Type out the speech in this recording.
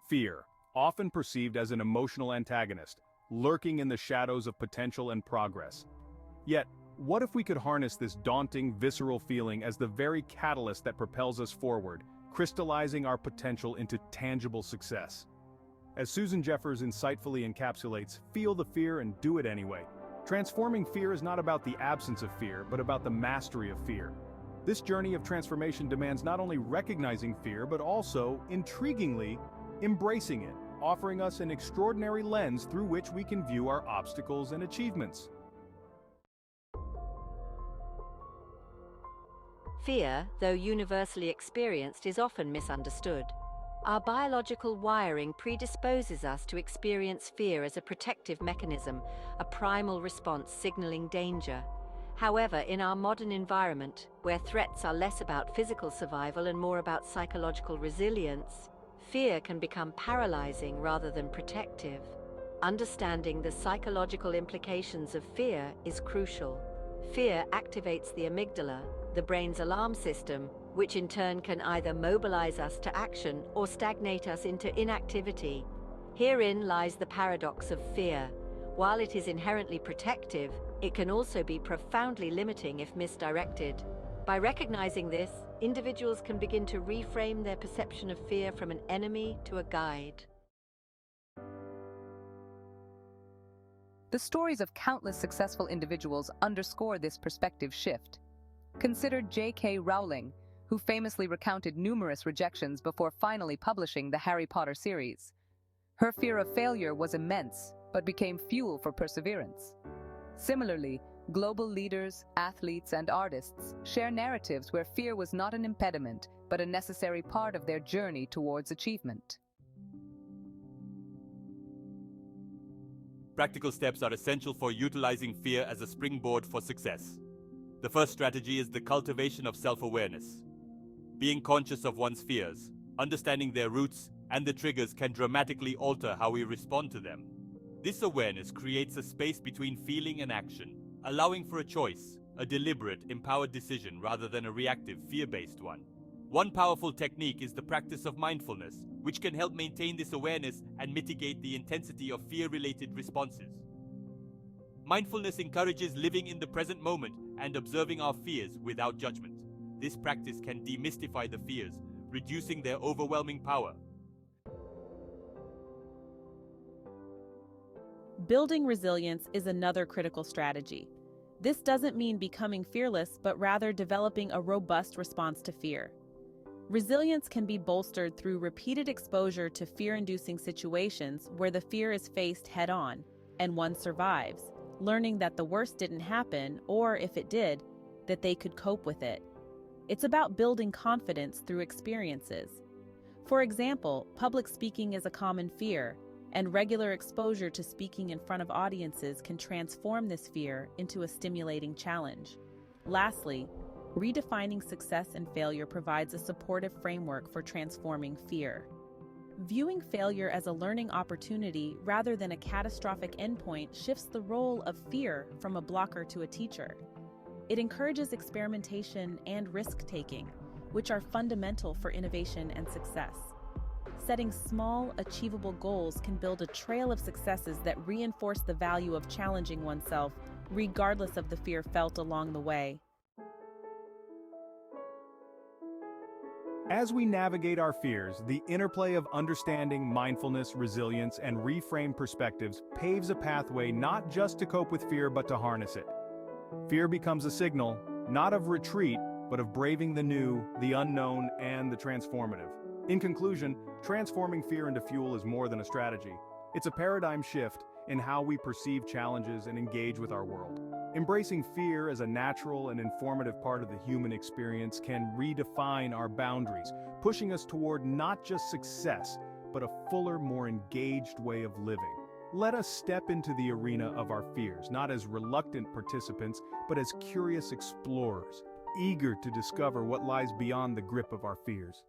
Fear, often perceived as an emotional antagonist, lurking in the shadows of potential and progress. Yet, what if we could harness this daunting, visceral feeling as the very catalyst that propels us forward, crystallizing our potential into tangible success? As Susan Jeffers insightfully encapsulates, feel the fear and do it anyway. Transforming fear is not about the absence of fear, but about the mastery of fear. This journey of transformation demands not only recognizing fear, but also, intriguingly, embracing it, offering us an extraordinary lens through which we can view our obstacles and achievements. Fear, though universally experienced, is often misunderstood. Our biological wiring predisposes us to experience fear as a protective mechanism, a primal response signaling danger. However, in our modern environment, where threats are less about physical survival and more about psychological resilience, fear can become paralyzing rather than protective. Understanding the psychological implications of fear is crucial. Fear activates the amygdala, the brain's alarm system, which in turn can either mobilize us to action or stagnate us into inactivity. Herein lies the paradox of fear. While it is inherently protective, it can also be profoundly limiting if misdirected. By recognizing this, individuals can begin to reframe their perception of fear from an enemy to a guide. The stories of countless successful individuals underscore this perspective shift. Consider J.K. Rowling, who famously recounted numerous rejections before finally publishing the Harry Potter series. Her fear of failure was immense, but became fuel for perseverance. Similarly, global leaders, athletes, and artists share narratives where fear was not an impediment, but a necessary part of their journey towards achievement. Practical steps are essential for utilizing fear as a springboard for success. The first strategy is the cultivation of self-awareness. Being conscious of one's fears, understanding their roots and the triggers can dramatically alter how we respond to them. This awareness creates a space between feeling and action, allowing for a choice, a deliberate, empowered decision rather than a reactive, fear-based one. One powerful technique is the practice of mindfulness, which can help maintain this awareness and mitigate the intensity of fear-related responses. Mindfulness encourages living in the present moment and observing our fears without judgment. This practice can demystify the fears, reducing their overwhelming power. Building resilience is another critical strategy. This doesn't mean becoming fearless, but rather developing a robust response to fear. Resilience can be bolstered through repeated exposure to fear-inducing situations where the fear is faced head-on, and one survives, learning that the worst didn't happen, or if it did, that they could cope with it. It's about building confidence through experiences. For example, public speaking is a common fear, and regular exposure to speaking in front of audiences can transform this fear into a stimulating challenge. Lastly, redefining success and failure provides a supportive framework for transforming fear. Viewing failure as a learning opportunity rather than a catastrophic endpoint shifts the role of fear from a blocker to a teacher. It encourages experimentation and risk-taking, which are fundamental for innovation and success. Setting small, achievable goals can build a trail of successes that reinforce the value of challenging oneself, regardless of the fear felt along the way. As we navigate our fears, the interplay of understanding, mindfulness, resilience, and reframe perspectives paves a pathway not just to cope with fear but to harness it. Fear becomes a signal, not of retreat, but of braving the new, the unknown, and the transformative. In conclusion, transforming fear into fuel is more than a strategy. It's a paradigm shift in how we perceive challenges and engage with our world. Embracing fear as a natural and informative part of the human experience can redefine our boundaries, pushing us toward not just success, but a fuller, more engaged way of living. Let us step into the arena of our fears, not as reluctant participants, but as curious explorers, eager to discover what lies beyond the grip of our fears.